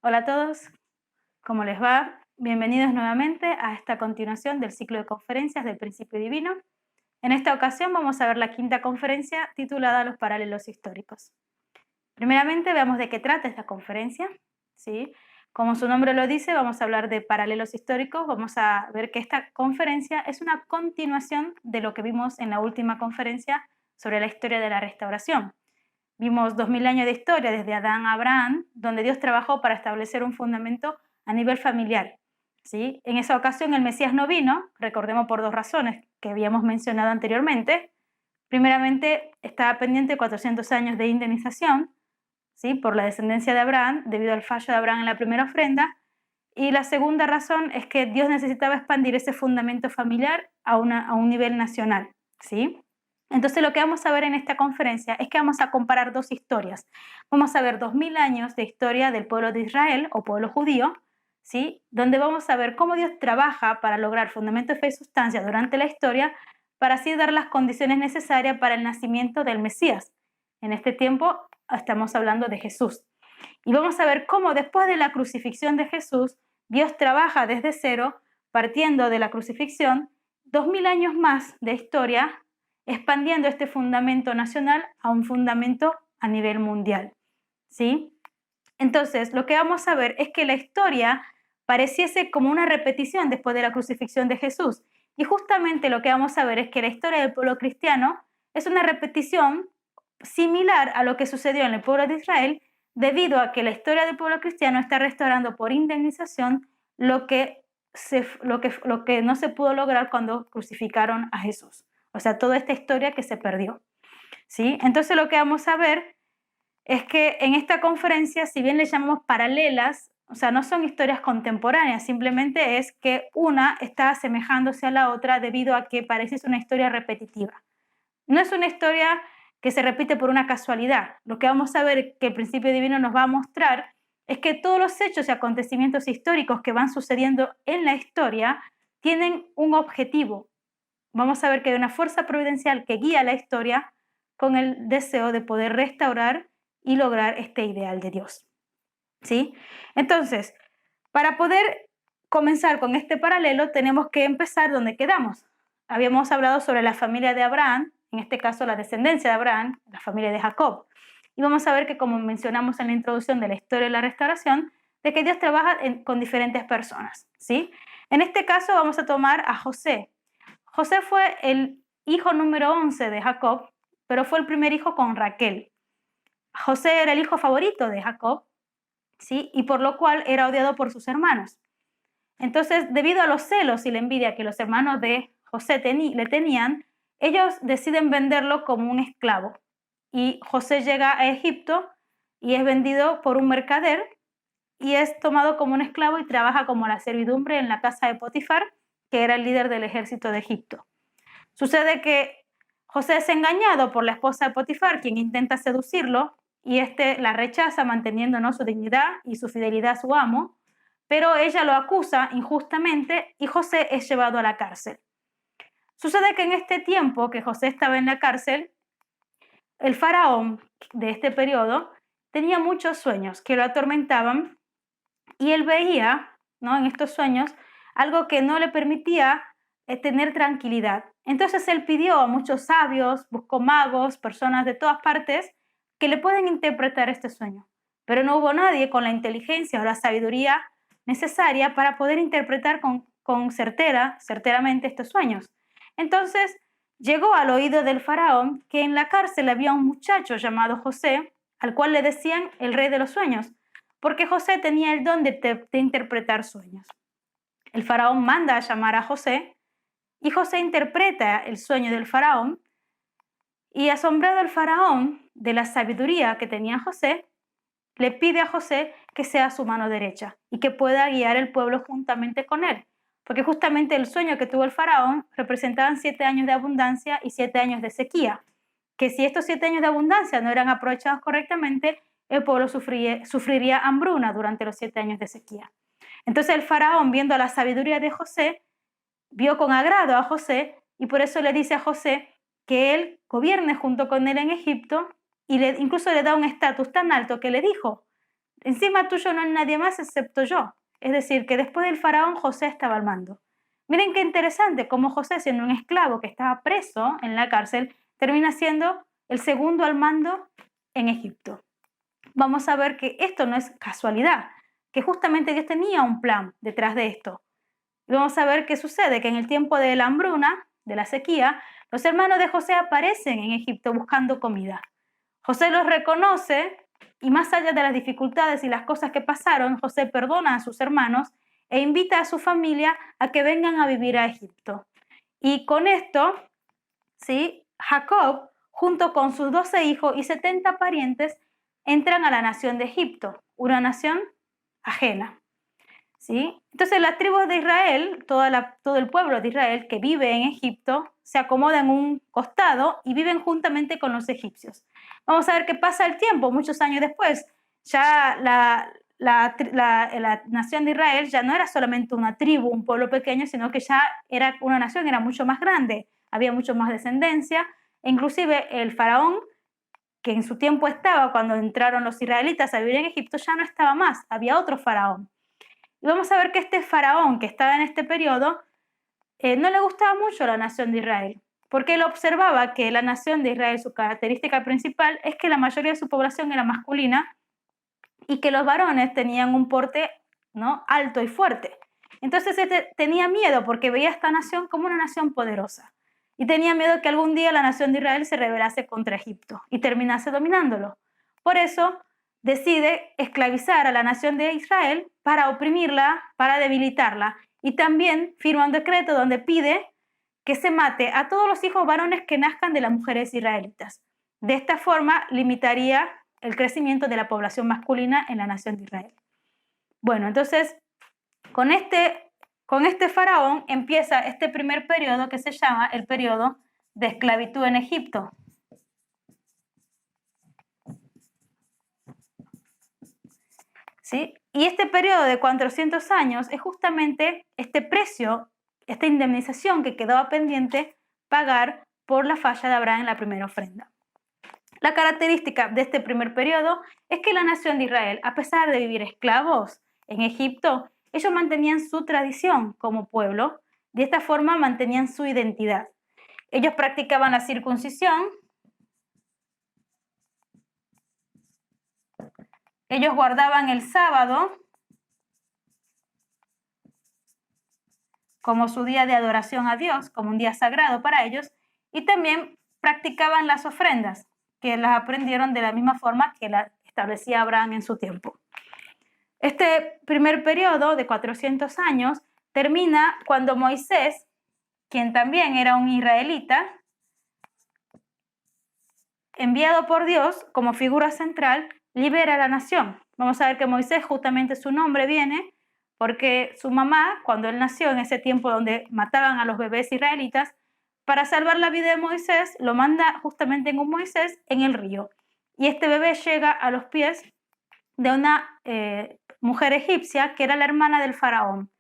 Hola a todos, ¿cómo les va? Bienvenidos nuevamente a esta continuación del ciclo de conferencias del Principio Divino. En esta ocasión vamos a ver la quinta conferencia titulada Los paralelos históricos. Primeramente veamos de qué trata esta conferencia, ¿sí? Como su nombre lo dice, vamos a hablar de paralelos históricos. Vamos a ver que esta conferencia es una continuación de lo que vimos en la última conferencia sobre la historia de la restauración. Vimos 2000 años de historia desde Adán a Abraham, donde Dios trabajó para establecer un fundamento a nivel familiar, ¿sí? En esa ocasión el Mesías no vino, recordemos por dos razones que habíamos mencionado anteriormente. Primeramente, estaba pendiente 400 años de indemnización, ¿sí? Por la descendencia de Abraham, debido al fallo de Abraham en la primera ofrenda. Y la segunda razón es que Dios necesitaba expandir ese fundamento familiar a un nivel nacional, ¿sí? Entonces lo que vamos a ver en esta conferencia es que vamos a comparar dos historias. Vamos a ver 2000 años de historia del pueblo de Israel o pueblo judío, ¿sí? Donde vamos a ver cómo Dios trabaja para lograr fundamento de fe y sustancia durante la historia, para así dar las condiciones necesarias para el nacimiento del Mesías. En este tiempo estamos hablando de Jesús. Y vamos a ver cómo después de la crucifixión de Jesús, Dios trabaja desde cero, partiendo de la crucifixión, 2000 años más de historia, expandiendo este fundamento nacional a un fundamento a nivel mundial, ¿sí? Entonces, lo que vamos a ver es que la historia pareciese como una repetición después de la crucifixión de Jesús. Y justamente lo que vamos a ver es que la historia del pueblo cristiano es una repetición similar a lo que sucedió en el pueblo de Israel, debido a que la historia del pueblo cristiano está restaurando por indemnización lo que no se pudo lograr cuando crucificaron a Jesús. O sea, toda esta historia que se perdió, ¿sí? Entonces lo que vamos a ver es que en esta conferencia, si bien le llamamos paralelas, o sea, no son historias contemporáneas, simplemente es que una está asemejándose a la otra debido a que parece una historia repetitiva. No es una historia que se repite por una casualidad. Lo que vamos a ver que el principio divino nos va a mostrar es que todos los hechos y acontecimientos históricos que van sucediendo en la historia tienen un objetivo. Vamos a ver que hay una fuerza providencial que guía la historia con el deseo de poder restaurar y lograr este ideal de Dios, ¿sí? Entonces, para poder comenzar con este paralelo, tenemos que empezar donde quedamos. Habíamos hablado sobre la familia de Abraham, en este caso la descendencia de Abraham, la familia de Jacob. Y vamos a ver que, como mencionamos en la introducción de la historia de la restauración, de que Dios trabaja con diferentes personas, ¿sí? En este caso vamos a tomar a José. José fue el hijo número 11 de Jacob, pero fue el primer hijo con Raquel. José era el hijo favorito de Jacob, ¿sí? Y por lo cual era odiado por sus hermanos. Entonces, debido a los celos y la envidia que los hermanos de José le tenían, ellos deciden venderlo como un esclavo. Y José llega a Egipto y es vendido por un mercader y es tomado como un esclavo y trabaja como la servidumbre en la casa de Potifar, que era el líder del ejército de Egipto. Sucede que José es engañado por la esposa de Potifar, quien intenta seducirlo, y este la rechaza manteniendo, ¿no?, su dignidad y su fidelidad a su amo, pero ella lo acusa injustamente y José es llevado a la cárcel. Sucede que en este tiempo que José estaba en la cárcel, el faraón de este periodo tenía muchos sueños que lo atormentaban y él veía, ¿no?, en estos sueños algo que no le permitía tener tranquilidad. Entonces él pidió a muchos sabios, buscó magos, personas de todas partes que le pueden interpretar este sueño. Pero no hubo nadie con la inteligencia o la sabiduría necesaria para poder interpretar certeramente estos sueños. Entonces llegó al oído del faraón que en la cárcel había un muchacho llamado José, al cual le decían el rey de los sueños, porque José tenía el don de interpretar sueños. El faraón manda a llamar a José y José interpreta el sueño del faraón y, asombrado el faraón de la sabiduría que tenía José, le pide a José que sea su mano derecha y que pueda guiar el pueblo juntamente con él. Porque justamente el sueño que tuvo el faraón representaban 7 años de abundancia y 7 años de sequía. Que si estos 7 años de abundancia no eran aprovechados correctamente, el pueblo sufriría hambruna durante los 7 años de sequía. Entonces el faraón, viendo la sabiduría de José, vio con agrado a José y por eso le dice a José que él gobierne junto con él en Egipto y incluso le da un estatus tan alto que le dijo: encima tuyo no hay nadie más excepto yo. Es decir, que después del faraón José estaba al mando. Miren qué interesante cómo José, siendo un esclavo que estaba preso en la cárcel, termina siendo el segundo al mando en Egipto. Vamos a ver que esto no es casualidad, que justamente Dios tenía un plan detrás de esto. Y vamos a ver qué sucede, que en el tiempo de la hambruna, de la sequía, los hermanos de José aparecen en Egipto buscando comida. José los reconoce y más allá de las dificultades y las cosas que pasaron, José perdona a sus hermanos e invita a su familia a que vengan a vivir a Egipto. Y con esto, ¿sí? Jacob, junto con sus 12 hijos y 70 parientes, entran a la nación de Egipto, una nación ajena. ¿Sí? Entonces las tribus de Israel, todo el pueblo de Israel que vive en Egipto, se acomoda en un costado y viven juntamente con los egipcios. Vamos a ver qué pasa el tiempo, muchos años después. Ya la nación de Israel ya no era solamente una tribu, un pueblo pequeño, sino que ya era una nación, era mucho más grande, había mucho más descendencia. E inclusive el faraón, que en su tiempo estaba cuando entraron los israelitas a vivir en Egipto, ya no estaba más, había otro faraón. Y vamos a ver que este faraón que estaba en este periodo no le gustaba mucho a la nación de Israel, porque él observaba que la nación de Israel, su característica principal es que la mayoría de su población era masculina y que los varones tenían un porte, ¿no?, alto y fuerte. Entonces tenía miedo porque veía a esta nación como una nación poderosa y tenía miedo que algún día la nación de Israel se rebelase contra Egipto y terminase dominándolo. Por eso decide esclavizar a la nación de Israel para oprimirla, para debilitarla, y también firma un decreto donde pide que se mate a todos los hijos varones que nazcan de las mujeres israelitas. De esta forma limitaría el crecimiento de la población masculina en la nación de Israel. Bueno, entonces con este faraón empieza este primer periodo que se llama el periodo de esclavitud en Egipto. ¿Sí? Y este periodo de 400 años es justamente este precio, esta indemnización que quedaba pendiente pagar por la falla de Abraham en la primera ofrenda. La característica de este primer periodo es que la nación de Israel, a pesar de vivir esclavos en Egipto, ellos mantenían su tradición como pueblo, de esta forma mantenían su identidad. Ellos practicaban la circuncisión, ellos guardaban el sábado como su día de adoración a Dios, como un día sagrado para ellos, y también practicaban las ofrendas, que las aprendieron de la misma forma que la establecía Abraham en su tiempo. Este primer periodo de 400 años termina cuando Moisés, quien también era un israelita, enviado por Dios como figura central, libera a la nación. Vamos a ver que Moisés, justamente su nombre viene porque su mamá, cuando él nació en ese tiempo donde mataban a los bebés israelitas, para salvar la vida de Moisés, lo manda justamente en un Moisés en el río. Y este bebé llega a los pies de una mujer egipcia que era la hermana del faraón.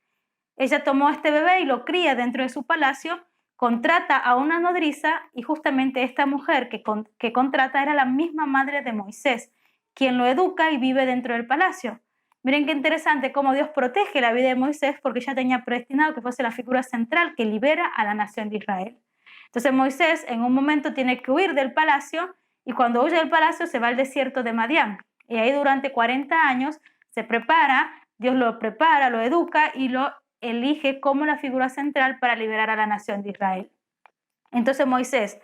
Ella tomó a este bebé y lo cría dentro de su palacio, contrata a una nodriza y justamente esta mujer que contrata era la misma madre de Moisés, quien lo educa y vive dentro del palacio. Miren qué interesante cómo Dios protege la vida de Moisés porque ya tenía predestinado que fuese la figura central que libera a la nación de Israel. Entonces Moisés en un momento tiene que huir del palacio y cuando huye del palacio se va al desierto de Madián. Y ahí durante 40 años se prepara, Dios lo prepara, lo educa y lo elige como la figura central para liberar a la nación de Israel. Entonces Moisés,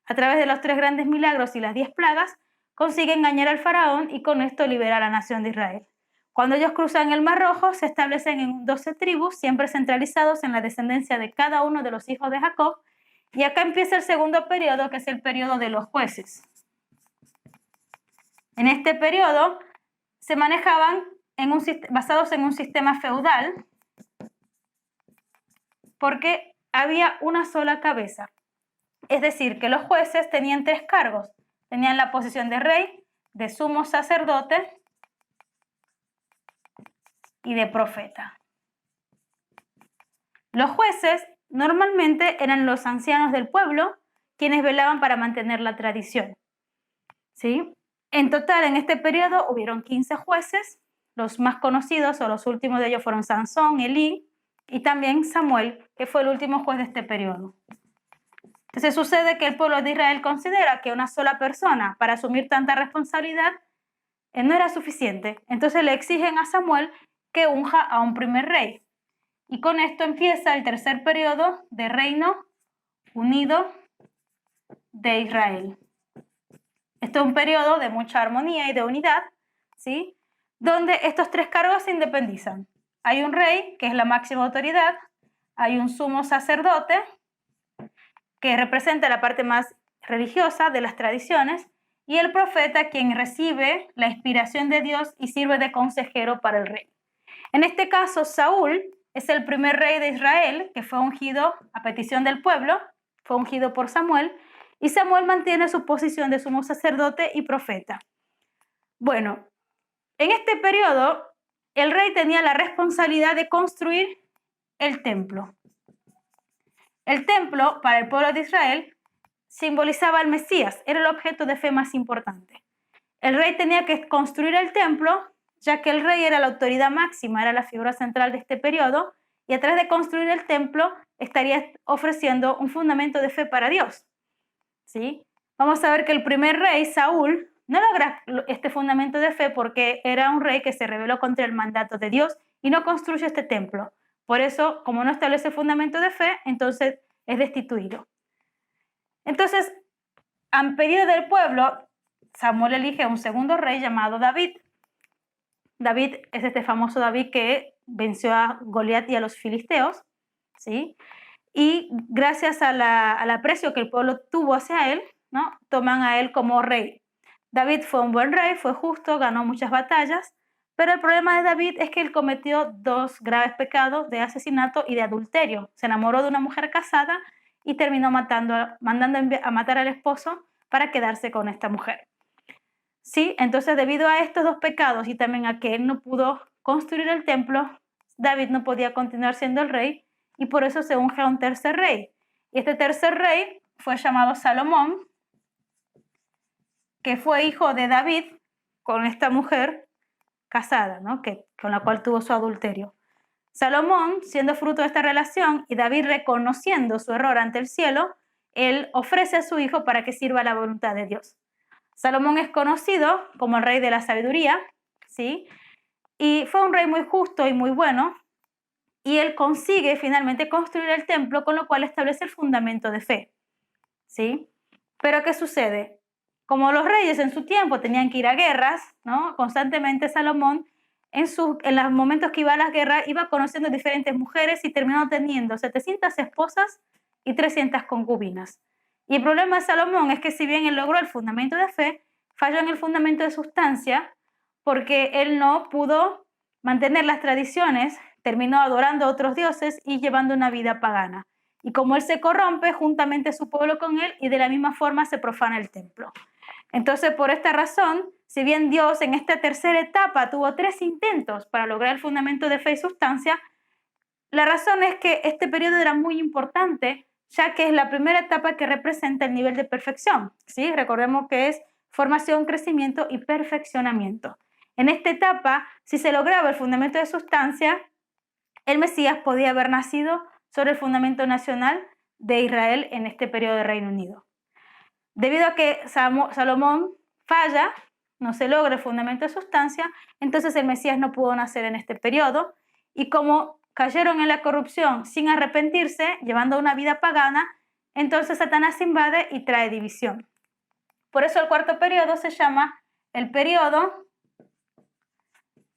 a través de los 3 grandes milagros y las 10 plagas, consigue engañar al faraón y con esto libera a la nación de Israel. Cuando ellos cruzan el Mar Rojo, se establecen en 12 tribus, siempre centralizados en la descendencia de cada uno de los hijos de Jacob. Y acá empieza el segundo periodo, que es el periodo de los jueces. En este periodo se manejaban basados en un sistema feudal, porque había una sola cabeza. Es decir, que los jueces tenían 3 cargos. Tenían la posición de rey, de sumo sacerdote y de profeta. Los jueces normalmente eran los ancianos del pueblo quienes velaban para mantener la tradición. ¿Sí? En total, en este periodo hubieron 15 jueces Los más conocidos o los últimos de ellos fueron Sansón, Elí y también Samuel, que fue el último juez de este periodo. Entonces sucede que el pueblo de Israel considera que una sola persona para asumir tanta responsabilidad no era suficiente. Entonces le exigen a Samuel que unja a un primer rey. Y con esto empieza el tercer periodo de reino unido de Israel. Esto es un periodo de mucha armonía y de unidad, ¿sí? Donde estos tres cargos se independizan. Hay un rey, que es la máxima autoridad, hay un sumo sacerdote, que representa la parte más religiosa de las tradiciones, y el profeta, quien recibe la inspiración de Dios y sirve de consejero para el rey. En este caso, Saúl es el primer rey de Israel que fue ungido a petición del pueblo, fue ungido por Samuel, y Samuel mantiene su posición de sumo sacerdote y profeta. Bueno, en este periodo, el rey tenía la responsabilidad de construir el templo. El templo, para el pueblo de Israel, simbolizaba al Mesías, era el objeto de fe más importante. El rey tenía que construir el templo, ya que el rey era la autoridad máxima, era la figura central de este periodo, y a través de construir el templo estaría ofreciendo un fundamento de fe para Dios. ¿Sí? Vamos a ver que el primer rey, Saúl, no logra este fundamento de fe porque era un rey que se rebeló contra el mandato de Dios y no construye este templo. Por eso, como no establece fundamento de fe, entonces es destituido. Entonces, a pedido del pueblo, Samuel elige a un segundo rey llamado David. David es este famoso David que venció a Goliat y a los filisteos, ¿sí? Y gracias al aprecio que el pueblo tuvo hacia él, ¿no? Toman a él como rey. David fue un buen rey, fue justo, ganó muchas batallas, pero el problema de David es que él cometió dos graves pecados de asesinato y de adulterio. Se enamoró de una mujer casada y terminó mandando a matar al esposo para quedarse con esta mujer. Sí, entonces debido a estos dos pecados y también a que él no pudo construir el templo, David no podía continuar siendo el rey y por eso se unge a un tercer rey. Y este tercer rey fue llamado Salomón, que fue hijo de David con esta mujer casada, ¿no? Con la cual tuvo su adulterio. Salomón, siendo fruto de esta relación y David reconociendo su error ante el cielo, él ofrece a su hijo para que sirva a la voluntad de Dios. Salomón es conocido como el rey de la sabiduría, ¿sí? Y fue un rey muy justo y muy bueno, y él consigue finalmente construir el templo, con lo cual establece el fundamento de fe, ¿sí? Pero ¿qué sucede? Como los reyes en su tiempo tenían que ir a guerras, ¿no? Constantemente Salomón, en los momentos que iba a las guerras, iba conociendo diferentes mujeres y terminó teniendo 700 esposas y 300 concubinas. Y el problema de Salomón es que si bien él logró el fundamento de fe, falló en el fundamento de sustancia porque él no pudo mantener las tradiciones, terminó adorando a otros dioses y llevando una vida pagana. Y como él se corrompe, juntamente su pueblo con él, y de la misma forma se profana el templo. Entonces, por esta razón, si bien Dios en esta tercera etapa tuvo 3 intentos para lograr el fundamento de fe y sustancia, la razón es que este periodo era muy importante, ya que es la primera etapa que representa el nivel de perfección, ¿sí? Recordemos que es formación, crecimiento y perfeccionamiento. En esta etapa, si se lograba el fundamento de sustancia, el Mesías podía haber nacido sobre el fundamento nacional de Israel en este periodo de Reino Unido. Debido a que Salomón falla, no se logra el fundamento de sustancia, entonces el Mesías no pudo nacer en este periodo, y como cayeron en la corrupción sin arrepentirse, llevando una vida pagana, entonces Satanás invade y trae división. Por eso el cuarto periodo se llama el periodo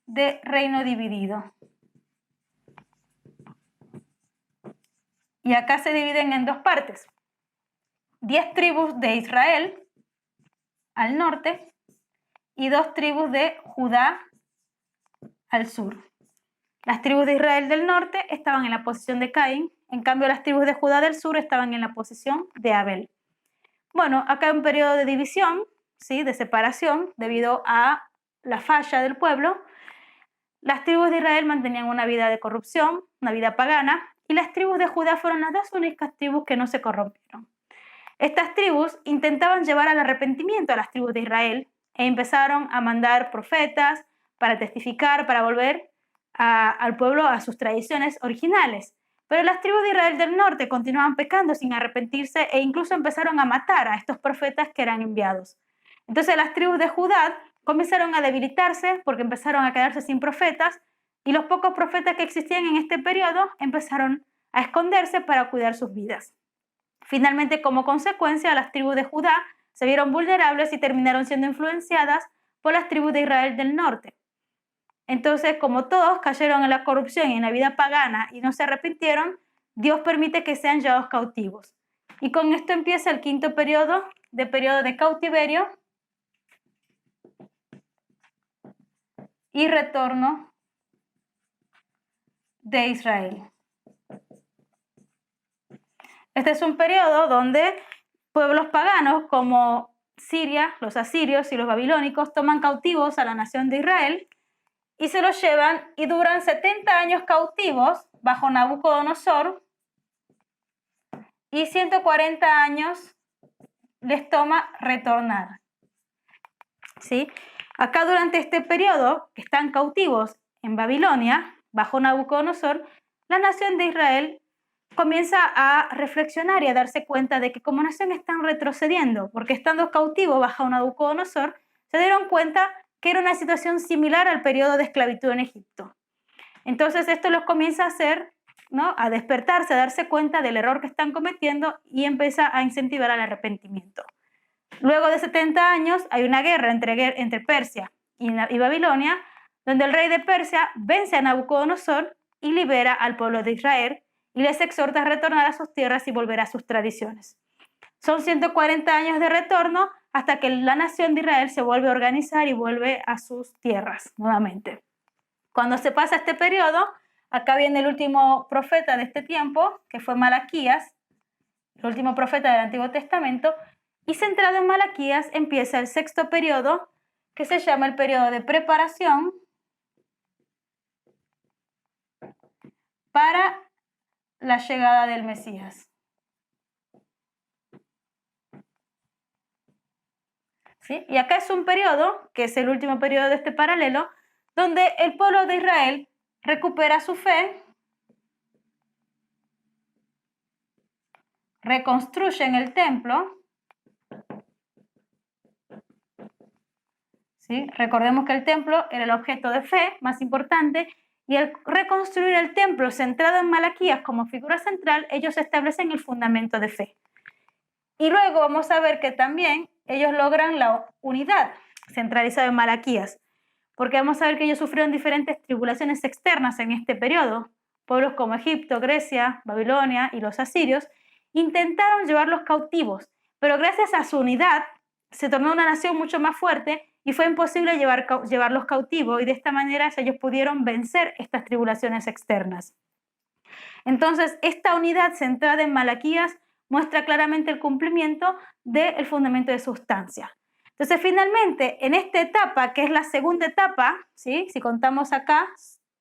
de reino dividido. Y acá se dividen en 2 partes. 10 tribus de Israel al norte y 2 tribus de Judá al sur. Las tribus de Israel del norte estaban en la posición de Caín, en cambio las tribus de Judá del sur estaban en la posición de Abel. Bueno, acá hay un periodo de división, ¿sí? De separación debido a la falla del pueblo. Las tribus de Israel mantenían una vida de corrupción, una vida pagana, y las tribus de Judá fueron las 2 únicas tribus que no se corrompieron. Estas tribus intentaban llevar al arrepentimiento a las tribus de Israel e empezaron a mandar profetas para testificar, para volver al pueblo a sus tradiciones originales. Pero las tribus de Israel del norte continuaban pecando sin arrepentirse e incluso empezaron a matar a estos profetas que eran enviados. Entonces las tribus de Judá comenzaron a debilitarse porque empezaron a quedarse sin profetas y los pocos profetas que existían en este periodo empezaron a esconderse para cuidar sus vidas. Finalmente, como consecuencia, las tribus de Judá se vieron vulnerables y terminaron siendo influenciadas por las tribus de Israel del norte. Entonces, como todos cayeron en la corrupción y en la vida pagana y no se arrepintieron, Dios permite que sean llevados cautivos. Y con esto empieza el quinto periodo de cautiverio y retorno de Israel. Este es un periodo donde pueblos paganos como Siria, los asirios y los babilónicos toman cautivos a la nación de Israel y se los llevan y duran 70 años cautivos bajo Nabucodonosor y 140 años les toma retornar. ¿Sí? Acá durante este periodo que están cautivos en Babilonia, bajo Nabucodonosor, la nación de Israel comienza a reflexionar y a darse cuenta de que como nación están retrocediendo, porque estando cautivos bajo Nabucodonosor, se dieron cuenta que era una situación similar al periodo de esclavitud en Egipto. Entonces esto los comienza a hacer, ¿no?, a despertarse, a darse cuenta del error que están cometiendo y empieza a incentivar al arrepentimiento. Luego de 70 años hay una guerra entre Persia y Babilonia, donde el rey de Persia vence a Nabucodonosor y libera al pueblo de Israel y les exhorta a retornar a sus tierras y volver a sus tradiciones. Son 140 años de retorno hasta que la nación de Israel se vuelve a organizar y vuelve a sus tierras nuevamente. Cuando se pasa este periodo, acá viene el último profeta de este tiempo, que fue Malaquías, el último profeta del Antiguo Testamento, y centrado en Malaquías empieza el sexto periodo, que se llama el periodo de preparación para la llegada del Mesías. ¿Sí? Y acá es un periodo, que es el último periodo de este paralelo, donde el pueblo de Israel recupera su fe, reconstruyen el templo. ¿Sí? Recordemos que el templo era el objeto de fe más importante y al reconstruir el templo centrado en Malaquías como figura central, ellos establecen el fundamento de fe. Y luego vamos a ver que también ellos logran la unidad centralizada en Malaquías, porque vamos a ver que ellos sufrieron diferentes tribulaciones externas en este periodo. Pueblos como Egipto, Grecia, Babilonia y los asirios intentaron llevarlos cautivos, pero gracias a su unidad se tornó una nación mucho más fuerte y fue imposible llevarlos cautivos y de esta manera ellos pudieron vencer estas tribulaciones externas. Entonces, esta unidad centrada en Malaquías muestra claramente el cumplimiento del fundamento de sustancia. Entonces, finalmente, en esta etapa, que es la segunda etapa, ¿sí?, si contamos acá,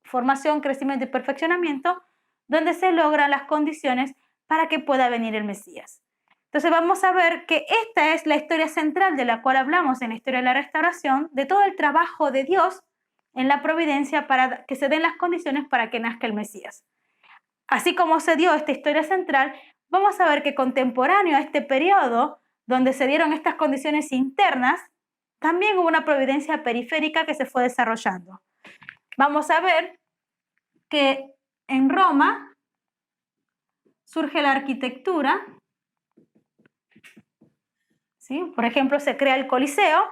formación, crecimiento y perfeccionamiento, donde se logran las condiciones para que pueda venir el Mesías. Entonces vamos a ver que esta es la historia central de la cual hablamos en la historia de la restauración, de todo el trabajo de Dios en la providencia para que se den las condiciones para que nazca el Mesías. Así como se dio esta historia central, vamos a ver que contemporáneo a este periodo, donde se dieron estas condiciones internas, también hubo una providencia periférica que se fue desarrollando. Vamos a ver que en Roma surge la arquitectura, ¿sí? Por ejemplo, se crea el Coliseo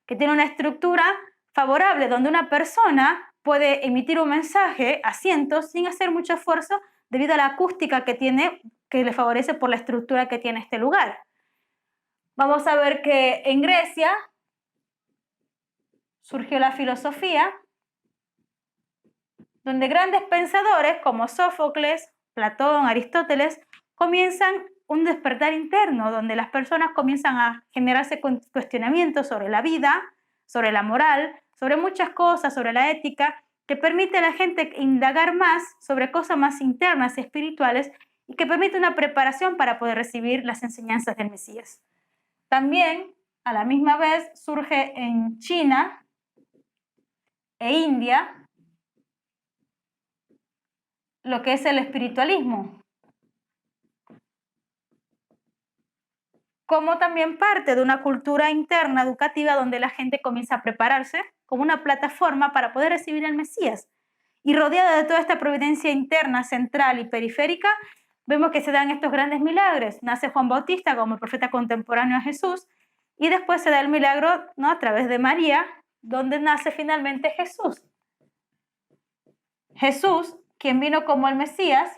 que tiene una estructura favorable donde una persona puede emitir un mensaje a cientos sin hacer mucho esfuerzo debido a la acústica que tiene, que le favorece por la estructura que tiene este lugar. Vamos a ver que en Grecia surgió la filosofía, donde grandes pensadores como Sófocles, Platón, Aristóteles comienzan un despertar interno, donde las personas comienzan a generarse cuestionamientos sobre la vida, sobre la moral, sobre muchas cosas, sobre la ética, que permite a la gente indagar más sobre cosas más internas, espirituales, y que permite una preparación para poder recibir las enseñanzas del Mesías. También, a la misma vez, surge en China e India lo que es el espiritualismo, como también parte de una cultura interna educativa donde la gente comienza a prepararse como una plataforma para poder recibir al Mesías. Y rodeada de toda esta providencia interna, central y periférica, vemos que se dan estos grandes milagros. Nace Juan Bautista como el profeta contemporáneo a Jesús, y después se da el milagro, ¿no?, a través de María, donde nace finalmente Jesús. Jesús, quien vino como el Mesías,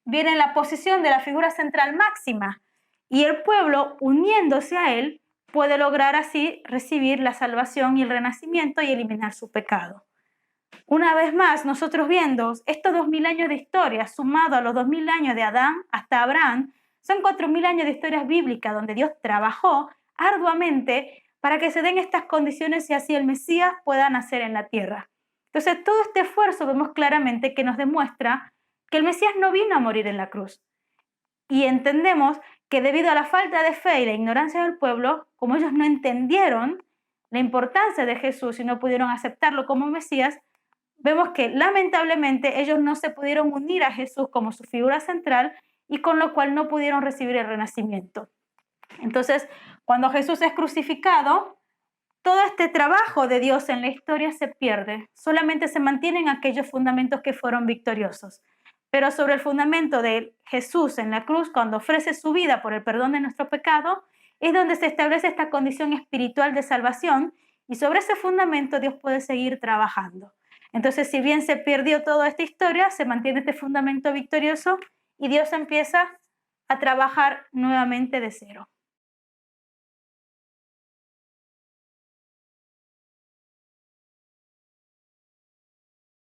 viene en la posición de la figura central máxima, y el pueblo, uniéndose a él, puede lograr así recibir la salvación y el renacimiento y eliminar su pecado. Una vez más, nosotros viendo estos 2000 años de historia, sumado a los 2000 años de Adán hasta Abraham, son 4000 años de historias bíblicas donde Dios trabajó arduamente para que se den estas condiciones y así el Mesías pueda nacer en la tierra. Entonces, todo este esfuerzo vemos claramente que nos demuestra que el Mesías no vino a morir en la cruz. Y entendemos que debido a la falta de fe y la ignorancia del pueblo, como ellos no entendieron la importancia de Jesús y no pudieron aceptarlo como Mesías, vemos que lamentablemente ellos no se pudieron unir a Jesús como su figura central y con lo cual no pudieron recibir el renacimiento. Entonces, cuando Jesús es crucificado, todo este trabajo de Dios en la historia se pierde. Solamente se mantienen aquellos fundamentos que fueron victoriosos. Pero sobre el fundamento de Jesús en la cruz, cuando ofrece su vida por el perdón de nuestro pecado, es donde se establece esta condición espiritual de salvación y sobre ese fundamento Dios puede seguir trabajando. Entonces, si bien se perdió toda esta historia, se mantiene este fundamento victorioso y Dios empieza a trabajar nuevamente de cero.